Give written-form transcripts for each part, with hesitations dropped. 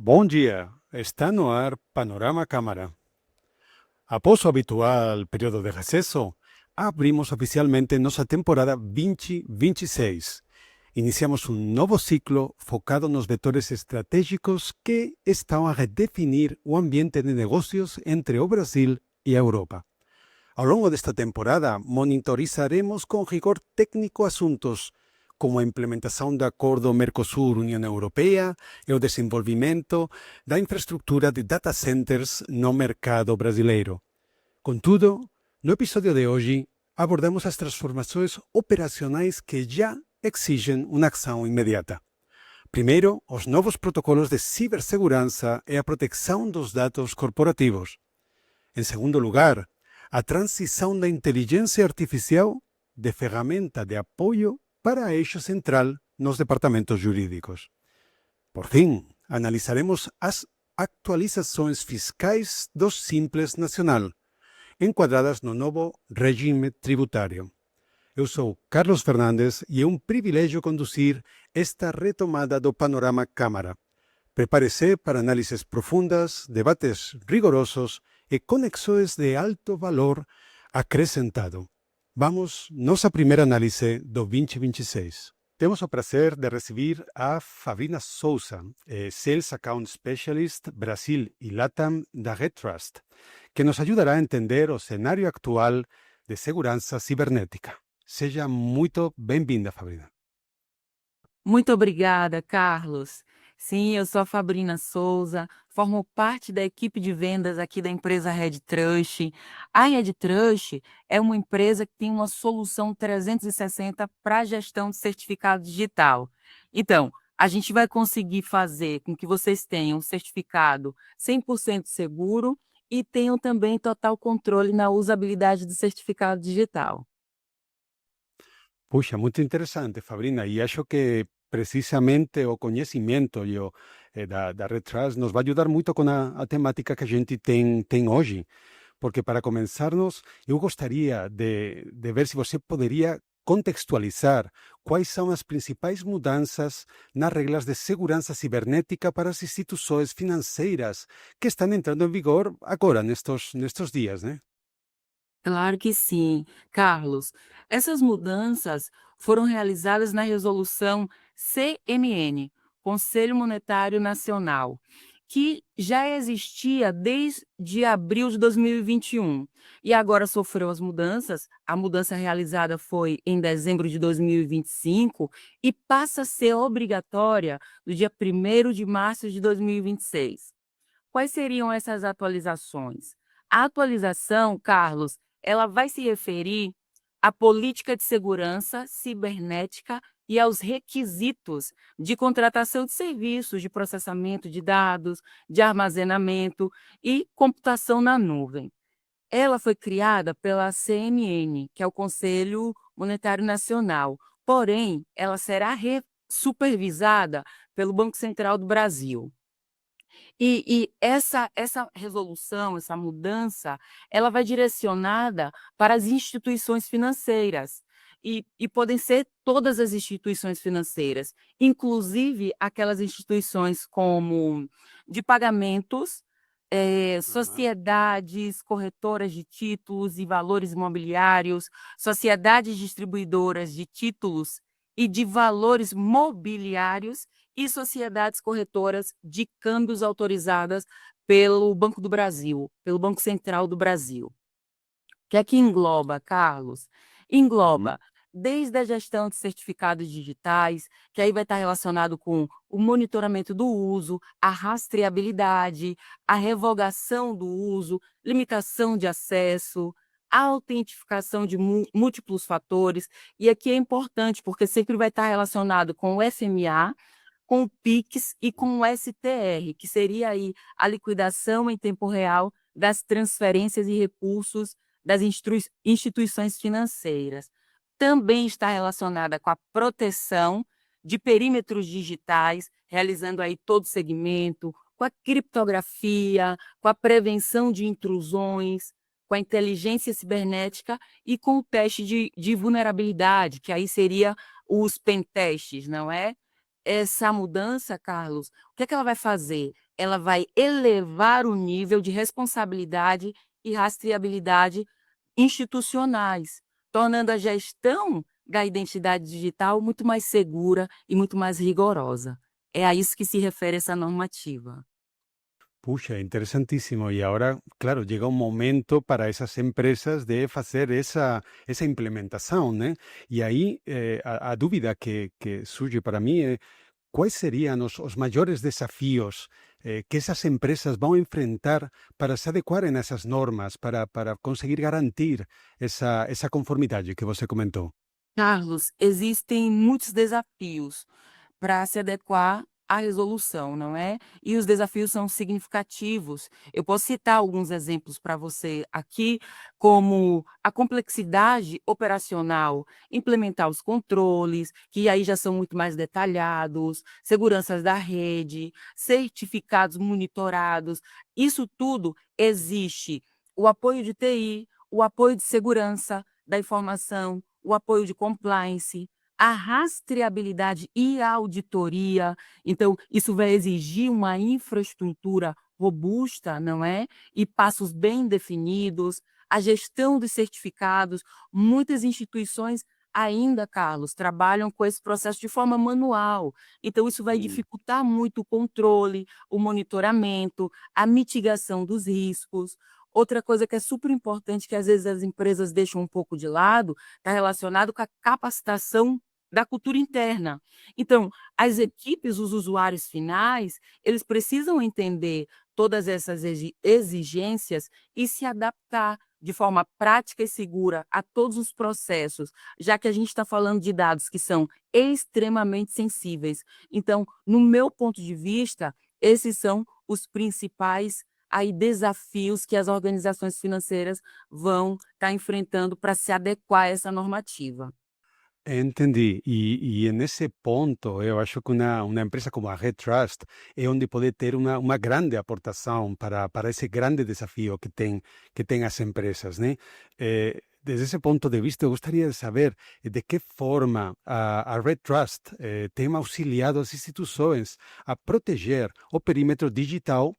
Bom dia, está no ar Panorama Cámara. Após o habitual período de recesso, abrimos oficialmente nossa temporada 2026. Iniciamos um novo ciclo focado nos vetores estratégicos que estão a redefinir o ambiente de negócios entre o Brasil e a Europa. Ao longo desta temporada, monitorizaremos com rigor técnico assuntos como a implementação do acordo Mercosul-União Europeia e o desenvolvimento da infraestrutura de data centers no mercado brasileiro. Contudo, no episódio de hoje, abordamos as transformações operacionais que já exigem uma ação imediata. Primeiro, os novos protocolos de cibersegurança e a proteção dos dados corporativos. Em segundo lugar, a transição da inteligência artificial de ferramenta de apoio para eixo central nos departamentos jurídicos. Por fim, analisaremos as atualizações fiscais do Simples Nacional, enquadradas no novo regime tributário. Eu sou Carlos Fernandes e é um privilégio conduzir esta retomada do Panorama Câmara. Prepare-se para análises profundas, debates rigorosos e conexões de alto valor acrescentado. Vamos, nossa primeira análise do 2026. Temos o prazer de receber a Fabrina Souza, Sales Account Specialist Brasil e Latam da Red Trust, que nos ajudará a entender o cenário atual de segurança cibernética. Seja muito bem-vinda, Fabrina. Muito obrigada, Carlos. Sim, eu sou a Fabrina Souza, formo parte da equipe de vendas aqui da empresa Red Trust. A Red Trust é uma empresa que tem uma solução 360 para a gestão de certificado digital. Então, a gente vai conseguir fazer com que vocês tenham um certificado 100% seguro e tenham também total controle na usabilidade do certificado digital. Puxa, muito interessante, Fabrina, e acho que precisamente o conhecimento da Red Trust nos vai ajudar muito com a temática que a gente tem hoje, porque para começarmos, eu gostaria de ver se você poderia contextualizar quais são as principais mudanças nas regras de segurança cibernética para as instituições financeiras que estão entrando em vigor agora, nestes dias, né? Claro que sim, Carlos. Essas mudanças foram realizadas na resolução CMN, Conselho Monetário Nacional, que já existia desde abril de 2021 e agora sofreu as mudanças. A mudança realizada foi em dezembro de 2025 e passa a ser obrigatória no dia 1º de março de 2026. Quais seriam essas atualizações? A atualização, Carlos, ela vai se referir à política de segurança cibernética e aos requisitos de contratação de serviços de processamento de dados, de armazenamento e computação na nuvem. Ela foi criada pela CMN, que é o Conselho Monetário Nacional, porém, ela será supervisada pelo Banco Central do Brasil. E essa resolução, essa mudança, ela vai direcionada para as instituições financeiras, e podem ser todas as instituições financeiras, inclusive aquelas instituições como de pagamentos, Aham. sociedades corretoras de títulos e valores imobiliários, sociedades distribuidoras de títulos e de valores mobiliários e sociedades corretoras de câmbios autorizadas pelo Banco do Brasil, pelo Banco Central do Brasil. O que é que engloba, Carlos? Uhum. Engloba desde a gestão de certificados digitais, que aí vai estar relacionado com o monitoramento do uso, a rastreabilidade, a revogação do uso, limitação de acesso, a autentificação de múltiplos fatores, e aqui é importante porque sempre vai estar relacionado com o SMA, com o Pix e com o STR, que seria aí a liquidação em tempo real das transferências e recursos das instituições financeiras. Também está relacionada com a proteção de perímetros digitais, realizando aí todo o segmento, com a criptografia, com a prevenção de intrusões, com a inteligência cibernética e com o teste de vulnerabilidade, que aí seria os pentests, não é? Essa mudança, Carlos, o que é que ela vai fazer? ela vai elevar o nível de responsabilidade e rastreabilidade institucionais, tornando a gestão da identidade digital muito mais segura e muito mais rigorosa. É a isso que se refere essa normativa. Puxa, interesantísimo. Y ahora, claro, llega un momento para esas empresas de hacer esa implementación, ¿eh? Y ahí a dúvida que surge para mí é quais seriam os maiores desafios que essas empresas vão enfrentar para se adequarem a essas normas, para conseguir garantir essa conformidade que você comentou? Carlos, existem muitos desafios para se adequar à resolução, não é? E os desafios são significativos. Eu posso citar alguns exemplos para você aqui, como a complexidade operacional, implementar os controles, que aí já são muito mais detalhados, seguranças da rede, certificados monitorados. Isso tudo existe. O apoio de TI, o apoio de segurança da informação, o apoio de compliance, a rastreabilidade e a auditoria. Então, isso vai exigir uma infraestrutura robusta, não é? E passos bem definidos, a gestão dos certificados. Muitas instituições ainda, Carlos, trabalham com esse processo de forma manual. Então, isso vai Hum. dificultar muito o controle, o monitoramento, a mitigação dos riscos. Outra coisa que é super importante, que às vezes as empresas deixam um pouco de lado, está relacionado com a capacitação da cultura interna. Então, as equipes, os usuários finais, eles precisam entender todas essas exigências e se adaptar de forma prática e segura a todos os processos, já que a gente está falando de dados que são extremamente sensíveis. Então, no meu ponto de vista, esses são os principais aí desafios que as organizações financeiras vão estar enfrentando para se adequar a essa normativa. Entendi. E nesse ponto, eu acho que uma empresa como a Red Trust é onde pode ter uma grande aportação para esse grande desafio que tem as empresas, né? Desde esse ponto de vista, eu gostaria de saber de que forma a Red Trust tem auxiliado as instituições a proteger o perímetro digital,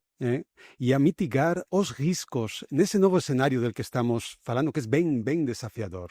e a mitigar os riscos nesse novo cenário del que estamos falando, que é bem desafiador.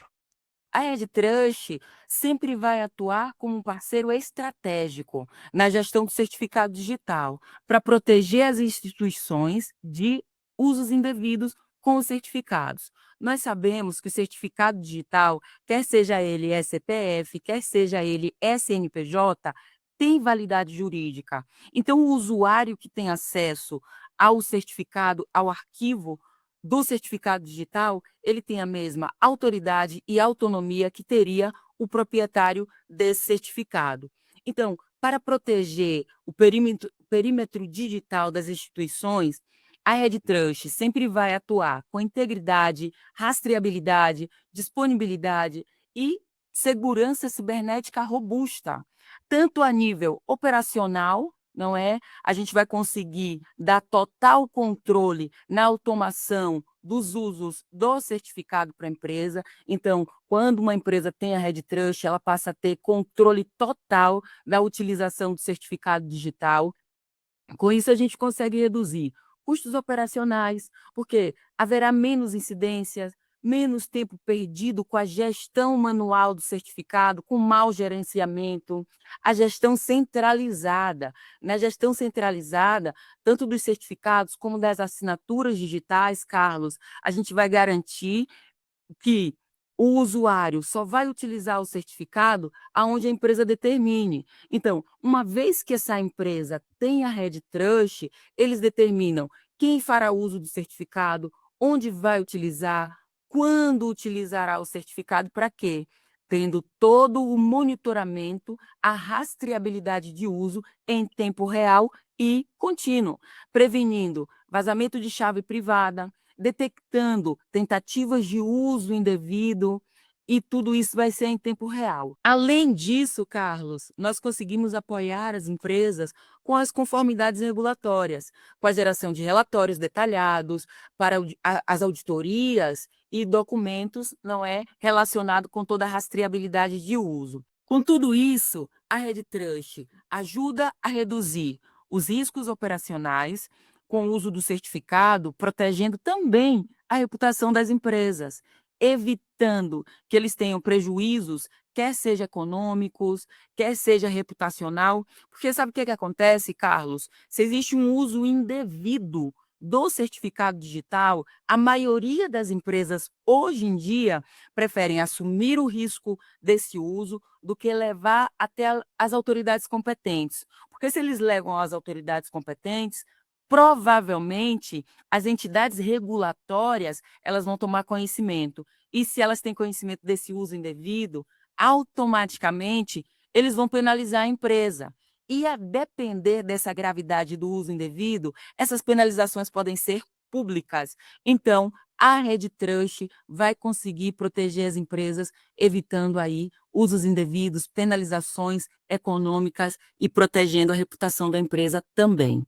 A EdTrust sempre vai atuar como um parceiro estratégico na gestão do certificado digital, para proteger as instituições de usos indevidos com os certificados. Nós sabemos que o certificado digital, quer seja ele CPF, quer seja ele CNPJ, tem validade jurídica. Então, o usuário que tem acesso ao certificado, ao arquivo do certificado digital, ele tem a mesma autoridade e autonomia que teria o proprietário desse certificado. Então, para proteger o perímetro digital das instituições, a EdTrust sempre vai atuar com integridade, rastreabilidade, disponibilidade e segurança cibernética robusta, tanto a nível operacional, não é? A gente vai conseguir dar total controle na automação dos usos do certificado para a empresa. Então, quando uma empresa tem a Red Trust, ela passa a ter controle total da utilização do certificado digital. Com isso, a gente consegue reduzir custos operacionais, porque haverá menos incidências, menos tempo perdido com a gestão manual do certificado, com mau gerenciamento, a gestão centralizada. Na gestão centralizada, tanto dos certificados como das assinaturas digitais, Carlos, a gente vai garantir que o usuário só vai utilizar o certificado aonde a empresa determine. Então, uma vez que essa empresa tem a Red Trust, eles determinam quem fará uso do certificado, onde vai utilizar, quando utilizará o certificado, para quê? Tendo todo o monitoramento, a rastreabilidade de uso em tempo real e contínuo, prevenindo vazamento de chave privada, detectando tentativas de uso indevido, e tudo isso vai ser em tempo real. Além disso, Carlos, nós conseguimos apoiar as empresas com as conformidades regulatórias, com a geração de relatórios detalhados para as auditorias e documentos, não é, relacionado com toda a rastreabilidade de uso. Com tudo isso, a Red Trust ajuda a reduzir os riscos operacionais com o uso do certificado, protegendo também a reputação das empresas, evitando que eles tenham prejuízos, quer seja econômicos, quer seja reputacional, porque sabe o que acontece, Carlos? Se existe um uso indevido do certificado digital, a maioria das empresas hoje em dia preferem assumir o risco desse uso do que levar até as autoridades competentes. Porque se eles levam às autoridades competentes, provavelmente as entidades regulatórias, elas vão tomar conhecimento. E se elas têm conhecimento desse uso indevido, automaticamente eles vão penalizar a empresa. E a depender dessa gravidade do uso indevido, essas penalizações podem ser públicas. Então, a Rede Trust vai conseguir proteger as empresas, evitando aí usos indevidos, penalizações econômicas e protegendo a reputação da empresa também.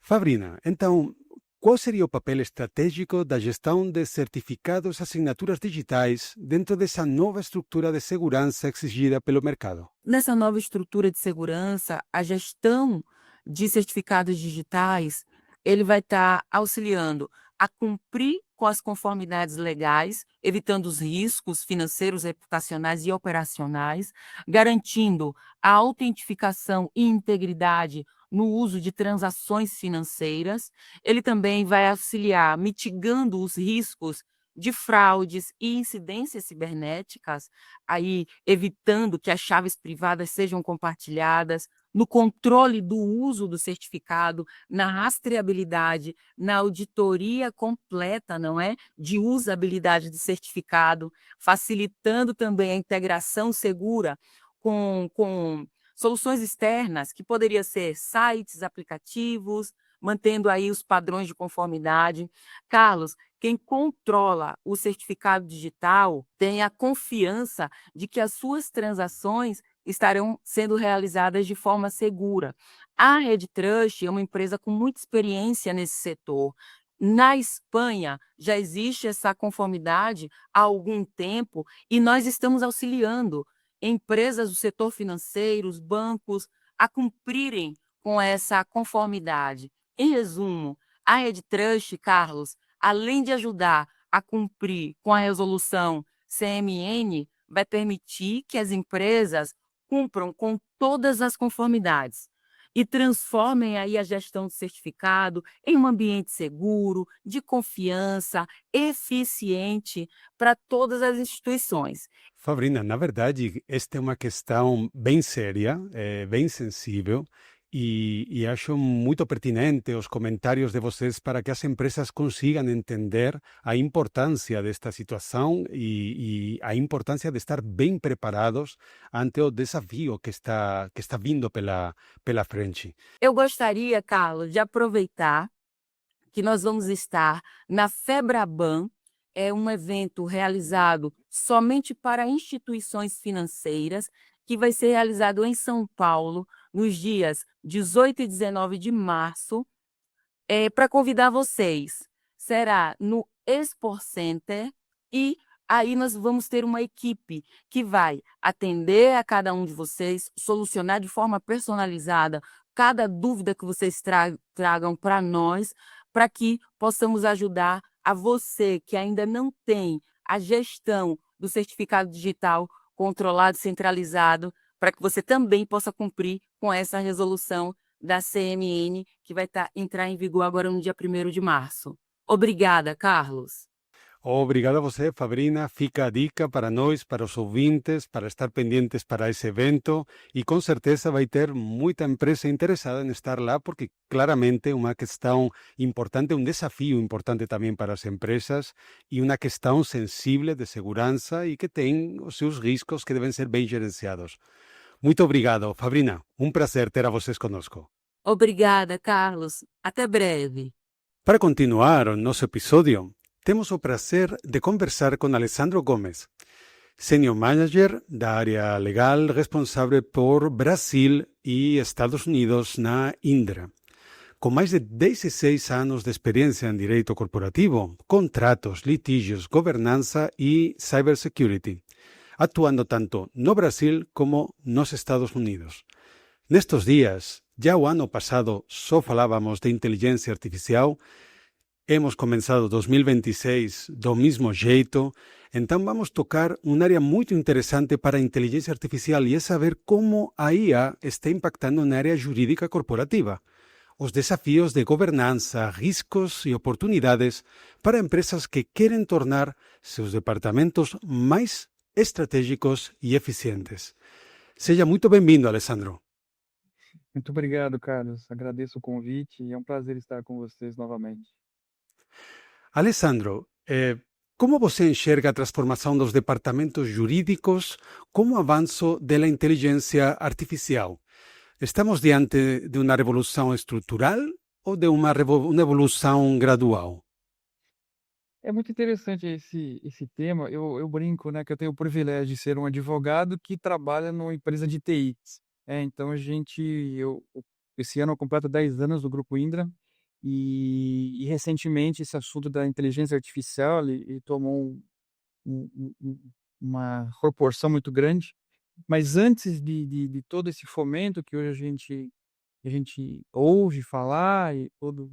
Fabrina, então, qual seria o papel estratégico da gestão de certificados e assinaturas digitais dentro dessa nova estrutura de segurança exigida pelo mercado? Nessa nova estrutura de segurança, a gestão de certificados digitais, ele vai estar auxiliando a cumprir com as conformidades legais, evitando os riscos financeiros, reputacionais e operacionais, garantindo a autentificação e integridade no uso de transações financeiras. Ele também vai auxiliar mitigando os riscos de fraudes e incidências cibernéticas, aí evitando que as chaves privadas sejam compartilhadas, no controle do uso do certificado, na rastreabilidade, na auditoria completa, não é, de usabilidade do certificado, facilitando também a integração segura com soluções externas, que poderia ser sites, aplicativos, mantendo aí os padrões de conformidade. Carlos, quem controla o certificado digital tem a confiança de que as suas transações estarão sendo realizadas de forma segura. A Rede Trust é uma empresa com muita experiência nesse setor. Na Espanha já existe essa conformidade há algum tempo e nós estamos auxiliando empresas do setor financeiro, os bancos, a cumprirem com essa conformidade. Em resumo, a Rede Trust, Carlos, além de ajudar a cumprir com a resolução CMN, vai permitir que as empresas cumpram com todas as conformidades e transformem aí a gestão do certificado em um ambiente seguro, de confiança, eficiente para todas as instituições. Fabrina, na verdade, esta é uma questão bem séria, bem sensível, e acho muito pertinente os comentários de vocês para que as empresas consigam entender a importância desta situação e a importância de estar bem preparados ante o desafio que está vindo pela frente. Eu gostaria, Carlos, de aproveitar que nós vamos estar na Febraban, é um evento realizado somente para instituições financeiras, que vai ser realizado em São Paulo, nos dias 18 e 19 de março, para convidar vocês. Será no Expor Center e aí nós vamos ter uma equipe que vai atender a cada um de vocês, solucionar de forma personalizada cada dúvida que vocês tragam para nós, para que possamos ajudar a você que ainda não tem a gestão do certificado digital controlado, centralizado, para que você também possa cumprir com essa resolução da CMN, que vai entrar em vigor agora no dia 1º de março. Obrigada, Carlos. Obrigado a você, Fabrina. Fica a dica para nós, para os ouvintes, para estar pendentes para esse evento e com certeza vai ter muita empresa interessada em estar lá porque claramente é uma questão importante, um desafio importante também para as empresas e uma questão sensível de segurança e que tem os seus riscos que devem ser bem gerenciados. Muito obrigado, Fabrina. Um prazer ter a vocês conosco. Obrigada, Carlos. Até breve. Para continuar o nosso episódio, temos o prazer de conversar com Alessandro Gomes, Senior Manager da área legal responsável por Brasil e Estados Unidos na Indra. Com mais de 16 anos de experiência em direito corporativo, contratos, litígios, governança e cybersecurity, atuando tanto no Brasil como nos Estados Unidos. Nestes dias, Já o ano passado só falávamos de inteligência artificial. Hemos comenzado 2026 do mismo jeito, então vamos tocar uma área muito interessante para a inteligência artificial e é saber como a IA está impactando na área jurídica corporativa, os desafios de governança, riscos e oportunidades para empresas que querem tornar seus departamentos mais estratégicos e eficientes. Seja muito bem-vindo, Alessandro. Muito obrigado, Carlos. Agradeço o convite e é um prazer estar com vocês novamente. Alessandro, como você enxerga a transformação dos departamentos jurídicos com o avanço da inteligência artificial? Estamos diante de uma revolução estrutural ou de uma evolução gradual? É muito interessante esse tema. Eu brinco, né, que eu tenho o privilégio de ser um advogado que trabalha numa empresa de TI. Então esse ano eu completo 10 anos do Grupo Indra e recentemente esse assunto da inteligência artificial ele tomou uma proporção muito grande. Mas antes de todo esse fomento que hoje a gente ouve falar e todos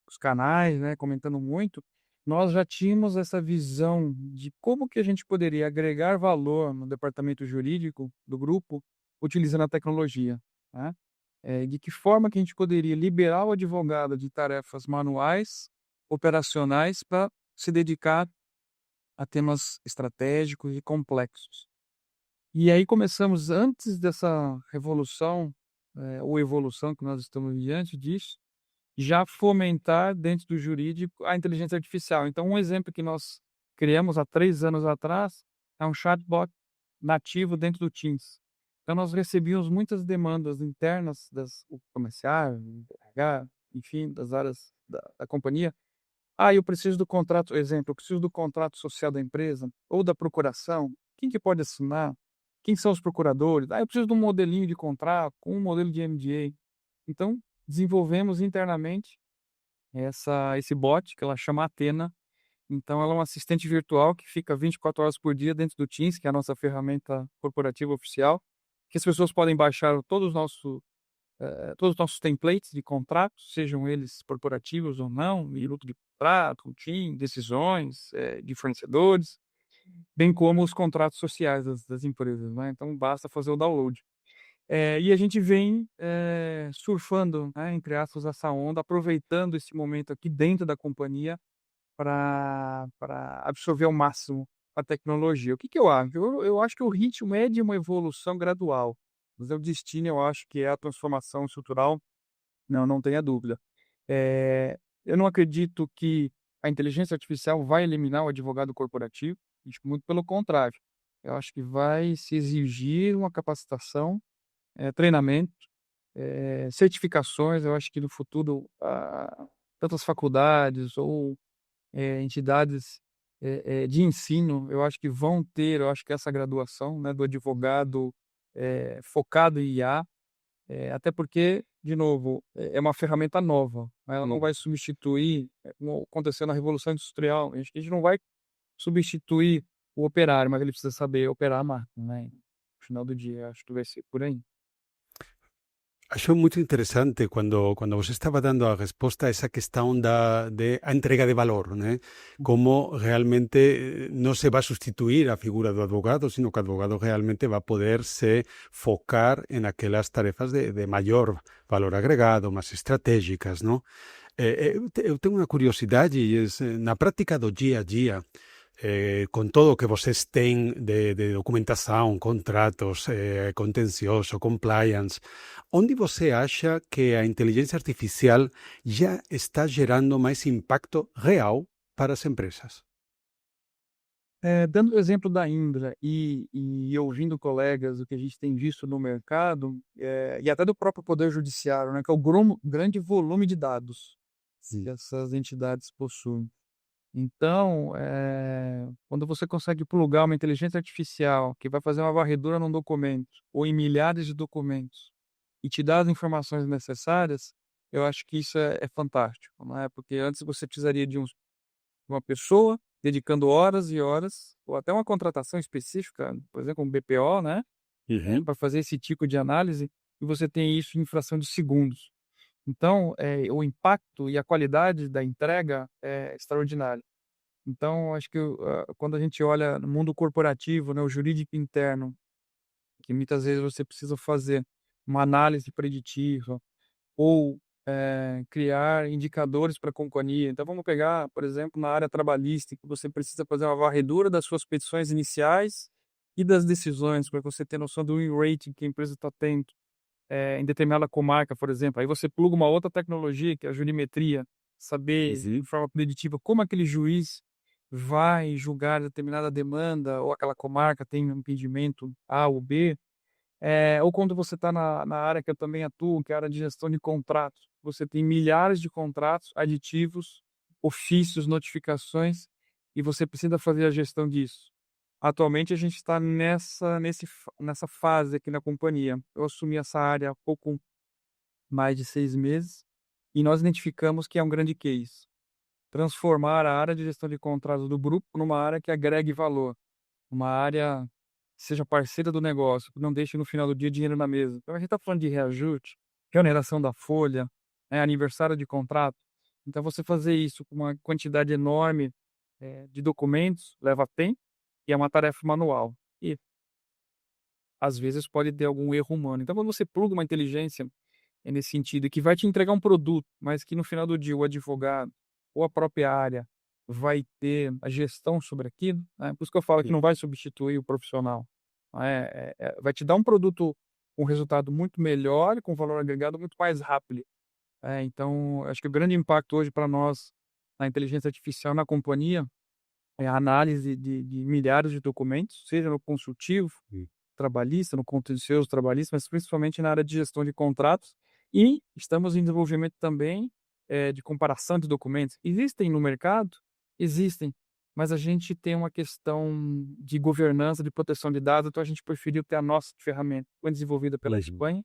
os canais, né, comentando muito, nós já tínhamos essa visão de como que a gente poderia agregar valor no departamento jurídico do grupo utilizando a tecnologia, né? De que forma que a gente poderia liberar o advogado de tarefas manuais, operacionais, para se dedicar a temas estratégicos e complexos. E aí começamos, antes dessa revolução, ou evolução que nós estamos diante disso, já fomentar dentro do jurídico a inteligência artificial. Então, um exemplo que nós criamos há 3 anos atrás é um chatbot nativo dentro do Teams. Então, nós recebíamos muitas demandas internas o comercial, RH, enfim, das áreas da companhia. Eu preciso do contrato, exemplo, eu preciso do contrato social da empresa ou da procuração. Quem que pode assinar? Quem são os procuradores? Eu preciso de um modelinho de contrato com um modelo de MDA. Então, desenvolvemos internamente esse bot, que ela chama Athena. Então, ela é uma assistente virtual que fica 24 horas por dia dentro do Teams, que é a nossa ferramenta corporativa oficial, que as pessoas podem baixar todos os nossos templates de contratos, sejam eles corporativos ou não, minuto de contrato, TIM, decisões de fornecedores, bem como os contratos sociais das empresas, né? Então, basta fazer o download. E a gente vem surfando, né, entre aspas, essa onda, aproveitando esse momento aqui dentro da companhia para absorver ao máximo a tecnologia. O que que eu acho? Eu acho que o ritmo é de uma evolução gradual, mas o destino eu acho que é a transformação estrutural, não tenha dúvida. Eu não acredito que a inteligência artificial vai eliminar o advogado corporativo, acho que muito pelo contrário. Eu acho que vai se exigir uma capacitação, treinamento, certificações. Eu acho que no futuro, tantas faculdades ou entidades de ensino, eu acho que vão ter, eu acho que essa graduação, né, do advogado focado em IA, até porque, de novo, é uma ferramenta nova, né, ela não vai substituir, como aconteceu na Revolução Industrial. Acho que a gente não vai substituir o operário, mas ele precisa saber operar a máquina, né? No final do dia, acho que vai ser por aí. Acho muito interessante quando você estava dando a resposta a essa questão de a entrega de valor, né? Como realmente não se vai substituir a figura do advogado, sino que o advogado realmente vai poder se focar em aquelas tarefas de maior valor agregado, mais estratégicas, não? Eu tenho uma curiosidade e na prática do dia a dia, com todo o que vocês têm de documentação, contratos, contencioso, compliance, onde você acha que a inteligência artificial já está gerando mais impacto real para as empresas? Dando o exemplo da Indra e ouvindo colegas, o que a gente tem visto no mercado, e até do próprio Poder Judiciário, né, que é o grande volume de dados que essas entidades possuem. Então, quando você consegue plugar uma inteligência artificial que vai fazer uma varredura num documento ou em milhares de documentos e te dar as informações necessárias, eu acho que isso é fantástico, né? Porque antes você precisaria de uma pessoa dedicando horas e horas, ou até uma contratação específica, por exemplo, um BPO, né? Uhum. Para fazer esse tipo de análise. e você tem isso em fração de segundos. Então, o impacto e a qualidade da entrega é extraordinário. Então, acho que quando a gente olha no mundo corporativo, né, o jurídico interno, que muitas vezes você precisa fazer uma análise preditiva ou, criar indicadores para a companhia. Então vamos pegar, por exemplo, na área trabalhista, que você precisa fazer uma varredura das suas petições iniciais e das decisões, para você ter noção do win rating que a empresa está tendo, em determinada comarca, por exemplo. Aí você pluga uma outra tecnologia, que é a jurimetria, saber de Uhum. forma preditiva como aquele juiz vai julgar determinada demanda ou aquela comarca tem um impedimento A ou B. Ou quando você está na área que eu também atuo, que é a área de gestão de contratos, você tem milhares de contratos, aditivos, ofícios, notificações, e você precisa fazer a gestão disso. Atualmente a gente está nessa fase aqui na companhia. Eu assumi essa área há pouco mais de 6 meses, e nós identificamos que é um grande case. Transformar a área de gestão de contratos do grupo numa área que agregue valor. Uma área que seja parceira do negócio, que não deixe no final do dia dinheiro na mesa. Então a gente está falando de reajuste, reoneração da folha, aniversário de contrato. Então você fazer isso com uma quantidade enorme, de documentos leva tempo e é uma tarefa manual. E às vezes pode ter algum erro humano. Então quando você pluga uma inteligência, nesse sentido, que vai te entregar um produto, mas que no final do dia o advogado ou a própria área vai ter a gestão sobre aquilo, né, por isso que eu falo que não vai substituir o profissional, né, vai te dar um produto com resultado muito melhor e com valor agregado muito mais rápido. Então, acho que o grande impacto hoje para nós na inteligência artificial na companhia é a análise de milhares de documentos, seja no consultivo, Hum. trabalhista, no contencioso trabalhista, mas principalmente na área de gestão de contratos, e estamos em desenvolvimento também, de comparação de documentos. Existem no mercado? Existem, mas a gente tem uma questão de governança, de proteção de dados, então a gente preferiu ter a nossa ferramenta, foi desenvolvida pela Uhum. Espanha,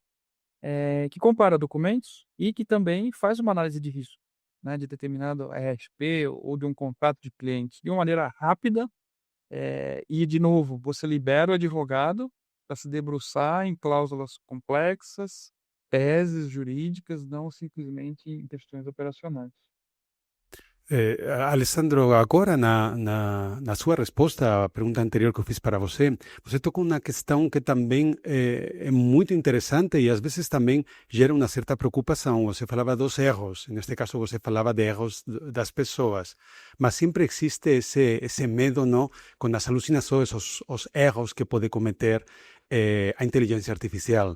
que compara documentos e que também faz uma análise de risco, né, de determinado RFP ou de um contrato de cliente, de uma maneira rápida, e de novo, você libera o advogado para se debruçar em cláusulas complexas, teses jurídicas, não simplesmente em questões operacionais. Alessandro, agora na sua resposta à pergunta anterior que eu fiz para você, você tocou uma questão que também é muito interessante e às vezes também gera uma certa preocupação. Você falava dos erros, neste caso você falava de erros das pessoas, mas sempre existe esse medo, não, com as alucinações, os erros que pode cometer a inteligência artificial.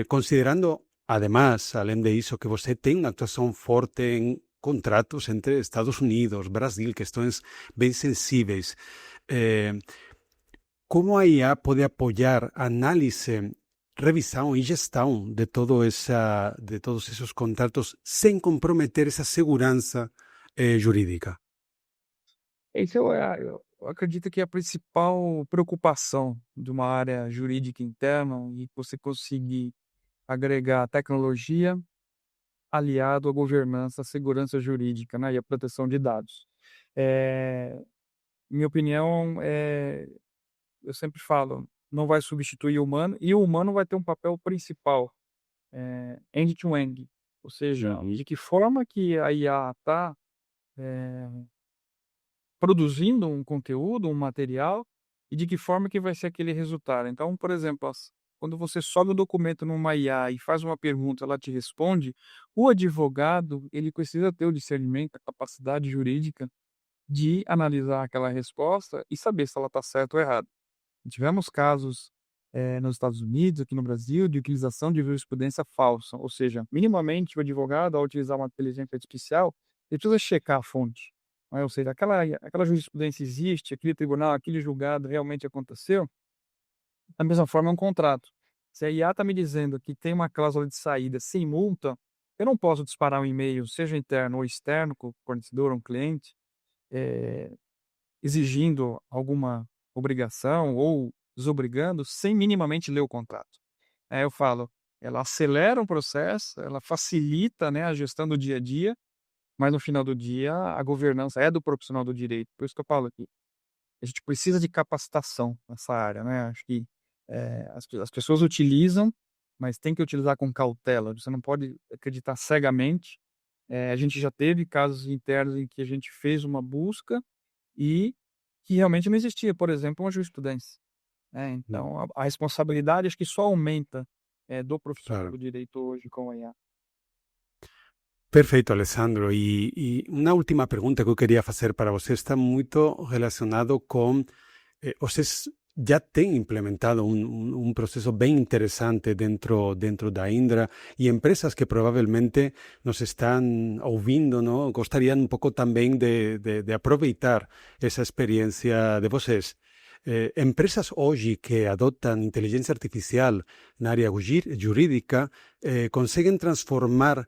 Considerando, además, além de isso, que você tem uma atuação forte em contratos entre Estados Unidos, Brasil, questões bem sensíveis. Eh, como a IA pode apoiar a análise, revisão e gestão de todos esses contratos sem comprometer essa segurança jurídica? Isso eu acredito que é a principal preocupação de uma área jurídica interna e você conseguir agregar tecnologia aliado à governança, à segurança jurídica, né, e à proteção de dados. Eh, Minha opinião eu sempre falo, não vai substituir o humano e o humano vai ter um papel principal, end to end, ou seja, de que forma que a IA está produzindo um conteúdo, um material, e de que forma que vai ser aquele resultado. Então, por exemplo, quando você sobe o documento numa IA e faz uma pergunta, ela te responde, o advogado, ele precisa ter o discernimento, a capacidade jurídica de analisar aquela resposta e saber se ela está certa ou errada. Tivemos casos, nos Estados Unidos, aqui no Brasil, de utilização de jurisprudência falsa, ou seja, minimamente o advogado, ao utilizar uma inteligência artificial, ele precisa checar a fonte, né, ou seja, aquela jurisprudência existe, aquele tribunal, aquele julgado realmente aconteceu. Da mesma forma é um contrato. Se a IA está me dizendo que tem uma cláusula de saída sem multa, eu não posso disparar um e-mail, seja interno ou externo, com o fornecedor ou um cliente, eh exigindo alguma obrigação ou desobrigando, sem minimamente ler o contrato. Aí eu falo, ela acelera o processo, ela facilita, né, a gestão do dia a dia, mas no final do dia a governança é do profissional do direito. Por isso que eu falo que a gente precisa de capacitação nessa área, né, acho que, as pessoas utilizam, mas tem que utilizar com cautela, você não pode acreditar cegamente. A gente já teve casos internos em que a gente fez uma busca e que realmente não existia, por exemplo, uma jurisprudência, né, Mm, então a responsabilidade acho que só aumenta, do profissional claro. do direito hoje com a IA. Perfeito, Alessandro. E uma última pergunta que eu queria fazer para você está muito relacionado com vocês já têm implementado um processo bem interessante dentro da Indra e empresas que provavelmente nos estão ouvindo, não, gostariam um pouco também de aproveitar essa experiência de vocês. Empresas hoje que adotam inteligência artificial na área jurídica conseguem transformar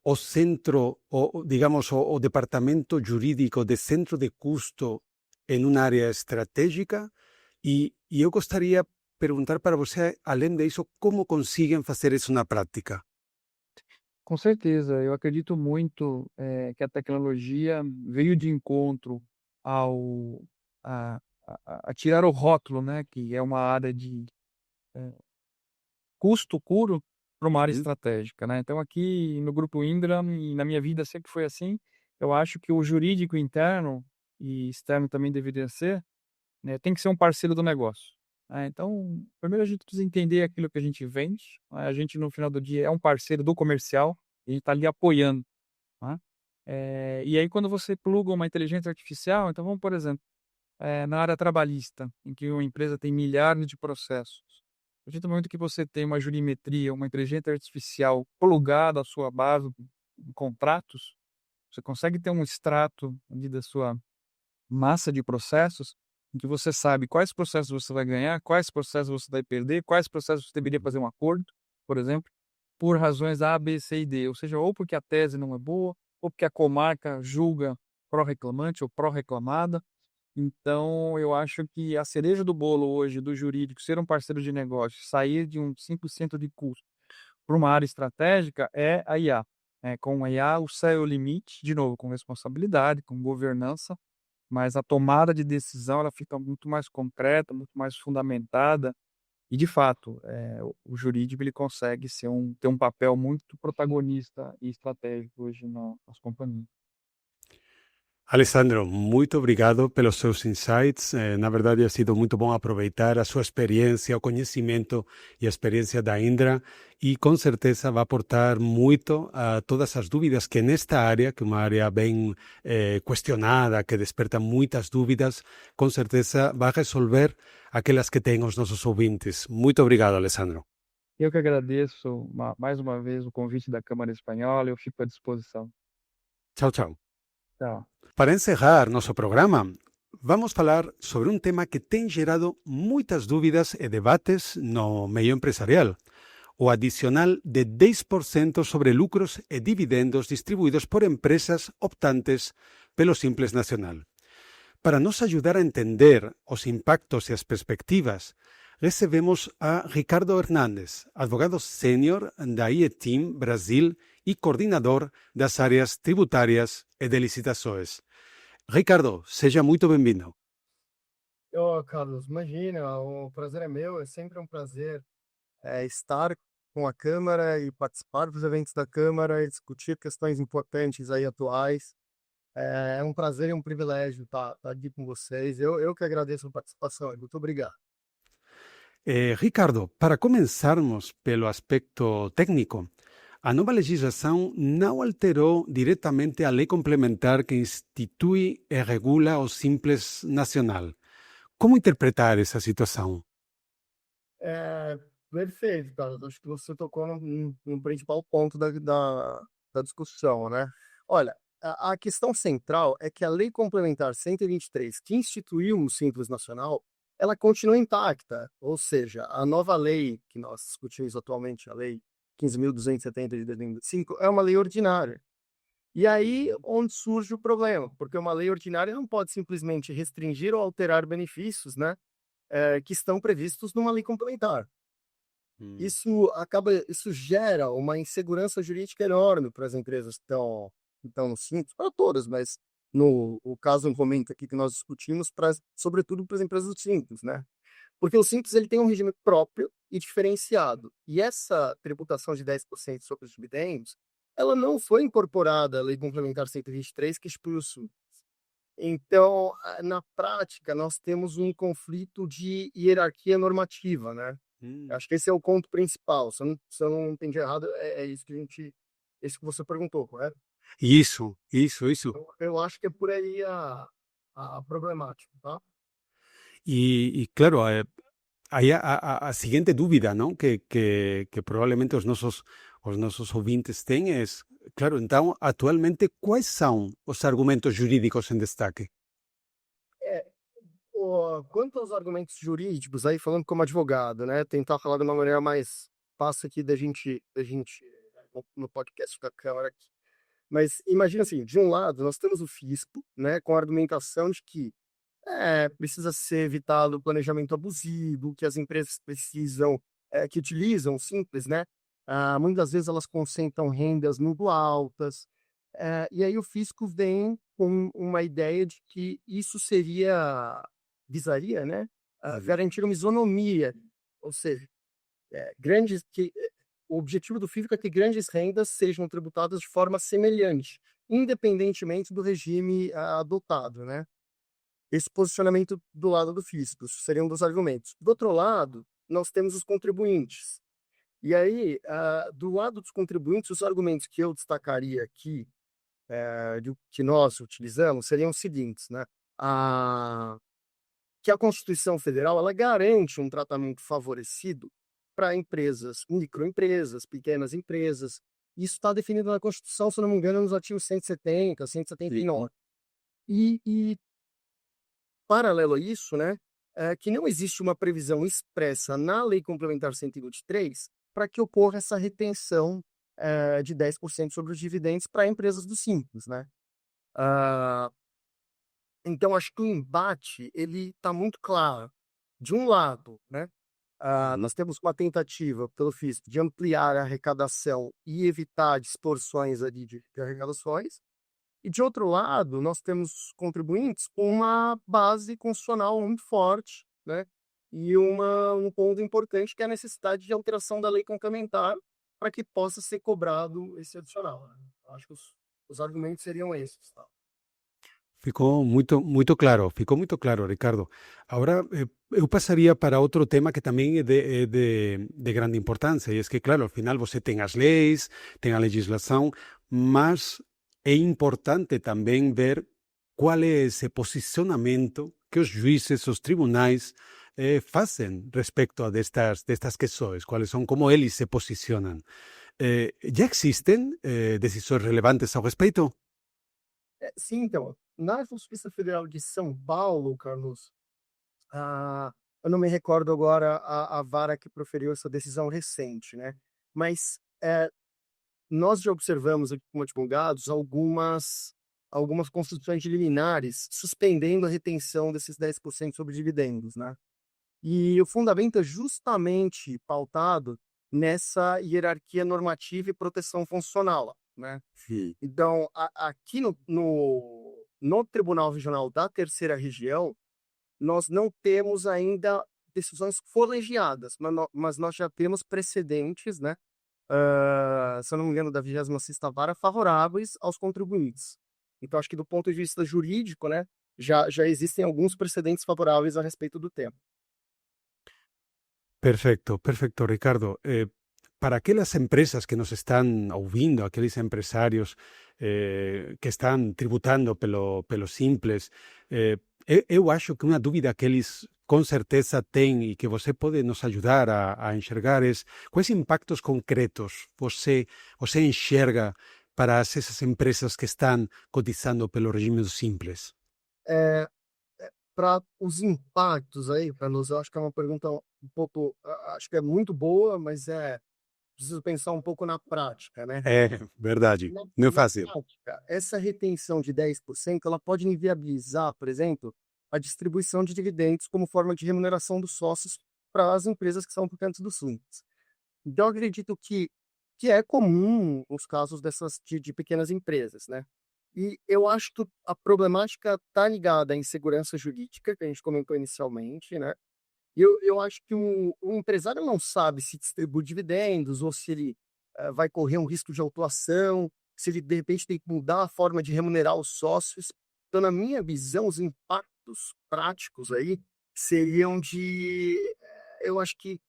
o centro, o, digamos, o departamento jurídico de centro de custo em uma área estratégica e eu gostaria de perguntar para você, além disso, como conseguem fazer isso na prática? Com certeza, eu acredito muito, que a tecnologia veio de encontro ao a tirar o rótulo, né, que é uma área de, eh, custo puro para uma área Uhum. estratégica, né. Então aqui no Grupo Indra e na minha vida sempre foi assim, eu acho que o jurídico interno e externo também deveria ser, né, tem que ser um parceiro do negócio, né. Então, primeiro a gente precisa entender aquilo que a gente vende, né, a gente no final do dia é um parceiro do comercial, e a gente está ali apoiando, né. E aí quando você pluga uma inteligência artificial, então vamos por exemplo, na área trabalhista, em que uma empresa tem milhares de processos, a partir do momento que você tem uma jurimetria, uma inteligência artificial plugada à sua base de contratos, você consegue ter um extrato ali da sua massa de processos, em que você sabe quais processos você vai ganhar, quais processos você vai perder, quais processos você deveria fazer um acordo, por exemplo, por razões A, B, C e D. Ou seja, ou porque a tese não é boa, ou porque a comarca julga pró-reclamante ou pró-reclamada. Então, eu acho que a cereja do bolo hoje do jurídico ser um parceiro de negócio, sair de um simples centro de custo para uma área estratégica é a IA. Com a IA, o céu é o limite, de novo, com responsabilidade, com governança, mas a tomada de decisão ela fica muito mais concreta, muito mais fundamentada e de fato, o jurídico ele consegue ter um papel muito protagonista e estratégico hoje nas companhias. Alessandro, muito obrigado pelos seus insights. Na verdade, ha sido muito bom aproveitar a sua experiência, o conhecimento e a experiência da Indra e com certeza vai aportar muito a todas as dúvidas que nesta área, que é uma área bem questionada, que desperta muitas dúvidas, com certeza vai resolver aquelas que têm os nossos ouvintes. Muito obrigado, Alessandro. Eu que agradeço mais uma vez o convite da Câmara Espanhola, eu fico à disposição. Tchau, tchau. Tchau. Para encerrar nosso programa, vamos falar sobre um tema que tem gerado muitas dúvidas e debates no meio empresarial: o adicional de 10% sobre lucros e dividendos distribuídos por empresas optantes pelo Simples Nacional. Para nos ajudar a entender os impactos e as perspectivas, recebemos a Ricardo Hernández, advogado sênior da IETIM Brasil e coordenador das áreas tributárias e de licitações. Ricardo, seja muito bem-vindo. Carlos, imagina, o prazer é meu, é sempre um prazer estar com a Câmara e participar dos eventos da Câmara e discutir questões importantes aí atuais. É um prazer e um privilégio estar aqui com vocês. Eu que agradeço a participação, muito obrigado. Ricardo, para começarmos pelo aspecto técnico, a nova legislação não alterou diretamente a lei complementar que institui e regula o Simples Nacional. Como interpretar essa situação? É, perfeito, Carlos. Acho que você tocou no principal ponto da discussão, né? Olha, a questão central é que a Lei Complementar 123, que instituiu o Simples Nacional, ela continua intacta. Ou seja, a nova lei que nós discutimos atualmente, a Lei 15.270 de 2005, é uma lei ordinária. E aí onde surge o problema, porque uma lei ordinária não pode simplesmente restringir ou alterar benefícios, né, que estão previstos numa lei complementar. Isso gera uma insegurança jurídica enorme para as empresas que estão no Simples, para todas, mas o caso no momento aqui que nós discutimos, sobretudo para as empresas do Simples, né? Porque o Simples ele tem um regime próprio e diferenciado. E essa tributação de 10% sobre os dividendos, ela não foi incorporada à Lei Complementar 123, que exclui o Simples. Então, na prática, nós temos um conflito de hierarquia normativa, né? Acho que esse é o ponto principal. Se eu não entendi errado, é isso que isso que você perguntou, correto? Isso. Eu acho que é por aí a problemática, tá? E claro, aí a seguinte dúvida, não? Que provavelmente os nossos ouvintes têm é, claro, então, atualmente, quais são os argumentos jurídicos em destaque? É, quanto aos argumentos jurídicos, aí falando como advogado, né? Tentar falar de uma maneira mais fácil aqui da gente no podcast da Câmara aqui. Mas imagina assim, de um lado, nós temos o fisco, né, com a argumentação de que precisa ser evitado o planejamento abusivo, que as empresas precisam, que utilizam o Simples, né? Muitas vezes elas concentram rendas muito altas, e aí o fisco vem com uma ideia de que isso visaria, né, garantir uma isonomia, ou seja, grandes que o objetivo do fisco é que grandes rendas sejam tributadas de forma semelhante, independentemente do regime adotado, né? Esse posicionamento do lado do fisco seria um dos argumentos. Do outro lado, nós temos os contribuintes. E aí, do lado dos contribuintes, os argumentos que eu destacaria aqui, que nós utilizamos, seriam os seguintes, né? Que a Constituição Federal ela garante um tratamento favorecido para empresas, microempresas, pequenas empresas. Isso está definido na Constituição, se não me engano, nos artigos 170, 179. E paralelo a isso, né, que não existe uma previsão expressa na Lei Complementar 123 para que ocorra essa retenção de 10% sobre os dividendos para empresas do Simples, né? Ah, então, acho que o embate ele está muito claro. De um lado, né, nós temos uma tentativa pelo fisco de ampliar a arrecadação e evitar distorções ali de arrecadações. E de outro lado, nós temos contribuintes com uma base constitucional muito forte, né? E um ponto importante que é a necessidade de alteração da lei complementar para que possa ser cobrado esse adicional, né? Acho que os argumentos seriam esses, tá? Ficou muito claro, Ricardo. Agora, eu passaria para outro tema que também é de grande importância, e é que, claro, ao final você tem as leis, tem a legislação, mas é importante também ver qual é esse posicionamento que os juízes, os tribunais fazem respeito a destas questões, quais são, como eles se posicionam. Já existem decisões relevantes ao respeito? Sim, então, na Justiça Federal de São Paulo, Carlos, eu não me recordo agora a vara que proferiu essa decisão recente, né? Mas nós já observamos aqui como advogados algumas construções de liminares suspendendo a retenção desses 10% sobre dividendos, né? E o fundamento é justamente pautado nessa hierarquia normativa e proteção funcional, né? Sim. Então, aqui no Tribunal Regional da Terceira Região, nós não temos ainda decisões colegiadas, mas nós já temos precedentes, né? Se eu não me engano, da 26ª Vara, favoráveis aos contribuintes. Então, acho que do ponto de vista jurídico, né, já existem alguns precedentes favoráveis a respeito do tema. Perfecto, perfecto, Ricardo. Para aquelas empresas que nos están ouvindo, aqueles empresarios que están tributando pelo Simples, eu acho que uma dúvida que eles com certeza têm e que você pode nos ajudar a enxergar é quais impactos concretos você enxerga para essas empresas que estão cotizando pelo regime do Simples. Para os impactos aí, Carlos, eu acho que é uma pergunta um pouco, acho que é muito boa, mas preciso pensar um pouco na prática, né? É verdade, não é fácil. Prática, essa retenção de 10%, ela pode inviabilizar, por exemplo, a distribuição de dividendos como forma de remuneração dos sócios para as empresas que são portanto do Simples. Então, eu acredito que é comum os casos de pequenas empresas, né? E eu acho que a problemática está ligada à insegurança jurídica, que a gente comentou inicialmente, né? Eu acho que o empresário não sabe se distribui dividendos ou se ele vai correr um risco de autuação, se ele de repente tem que mudar a forma de remunerar os sócios. Então, na minha visão, os impactos práticos aí seriam eu acho que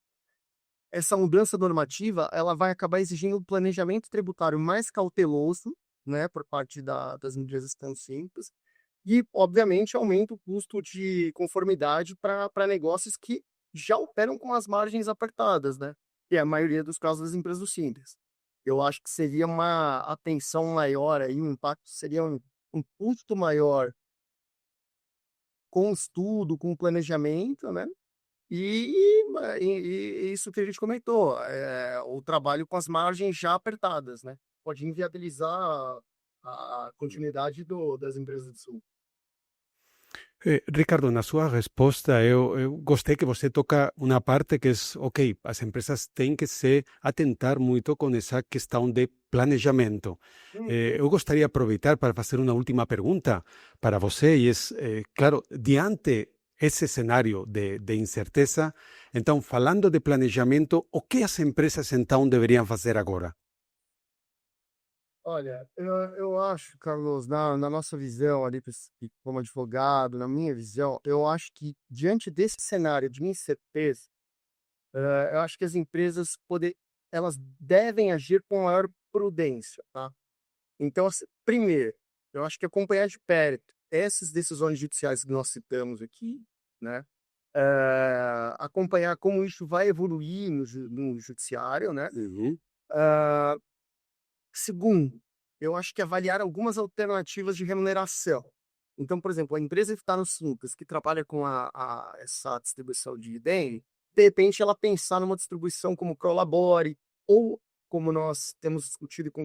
essa mudança normativa, ela vai acabar exigindo um planejamento tributário mais cauteloso, né, por parte das empresas tão simples, e, obviamente, aumenta o custo de conformidade para negócios que já operam com as margens apertadas, né? Que é a maioria dos casos das empresas simples. Eu acho que seria uma atenção maior aí, o impacto seria um custo maior com estudo, com planejamento, né? E isso que a gente comentou, o trabalho com as margens já apertadas, né? Pode inviabilizar a continuidade das empresas de sul. Ricardo, na sua resposta, eu gostei que você toca uma parte que é, ok, as empresas têm que se atentar muito com essa questão de planejamento. Eu gostaria de aproveitar para fazer uma última pergunta para você, e é, claro, diante esse cenário de incerteza, então, falando de planejamento, o que as empresas então deveriam fazer agora? Olha, eu acho, Carlos, na nossa visão ali, como advogado, na minha visão, eu acho que diante desse cenário de incerteza, eu acho que as empresas elas devem agir com maior prudência, tá? Então, assim, primeiro, eu acho que acompanhar de perto essas decisões judiciais que nós citamos aqui, né? Acompanhar como isso vai evoluir no judiciário, né? Ah, Segundo, eu acho que avaliar algumas alternativas de remuneração. Então, por exemplo, a empresa que está no Simples, que trabalha com essa distribuição de dividendo, de repente ela pensar numa distribuição como Prolabore, ou como nós temos discutido com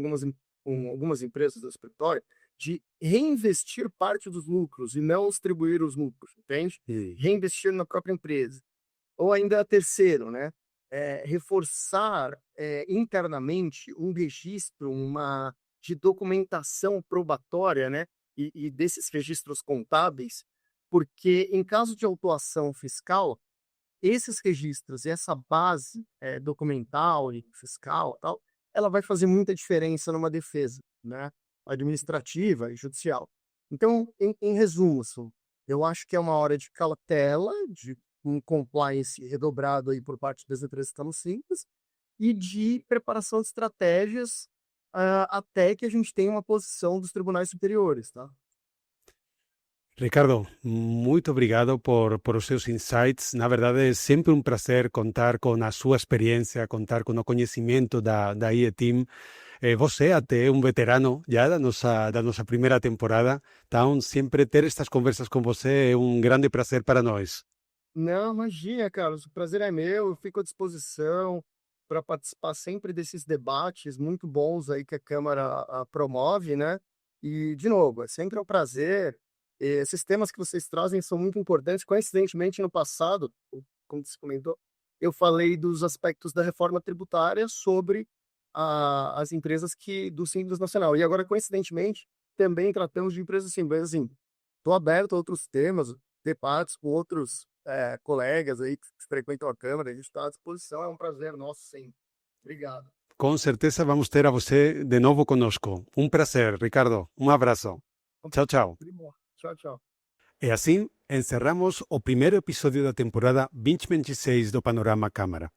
algumas empresas do escritório, de reinvestir parte dos lucros e não distribuir os lucros, entende? Reinvestir na própria empresa. Ou ainda terceiro, né? Reforçar internamente um registro, de documentação probatória, né? E desses registros contábeis, porque em caso de autuação fiscal, esses registros e essa base documental e fiscal, tal, ela vai fazer muita diferença numa defesa, né? Administrativa e judicial. Então, em resumo, assim, eu acho que é uma hora de cautela, de um compliance redobrado aí por parte das empresas que estão simples, e de preparação de estratégias até que a gente tenha uma posição dos tribunais superiores, tá? Ricardo, muito obrigado por os seus insights. Na verdade, é sempre um prazer contar com a sua experiência, contar com o conhecimento da IE-Team. Você até é um veterano já da nossa primeira temporada, então sempre ter estas conversas com você é um grande prazer para nós. Não, imagina, Carlos, o prazer é meu, eu fico à disposição para participar sempre desses debates muito bons aí que a Câmara promove, né? E, de novo, é sempre um prazer. Esses temas que vocês trazem são muito importantes. Coincidentemente, no passado, como você comentou, eu falei dos aspectos da reforma tributária sobre as empresas do Simples Nacional. E agora, coincidentemente, também tratamos de empresas simples. Assim, estou aberto a outros temas, debates com outros colegas aí que frequentam a Câmara, a gente está à disposição, é um prazer nosso sempre. Obrigado. Com certeza vamos ter a você de novo conosco. Um prazer, Ricardo. Um abraço. Tchau, tchau. Tchau, tchau. E assim encerramos o primeiro episódio da temporada 2026 do Panorama Câmara.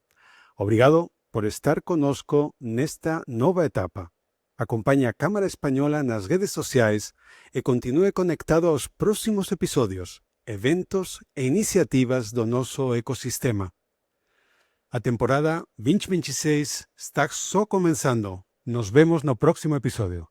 Obrigado por estar conosco nesta nova etapa. Acompanhe a Câmara Espanhola nas redes sociais e continue conectado aos próximos episódios, eventos e iniciativas do nosso ecossistema. A temporada 2026 está só começando. Nos vemos no próximo episódio.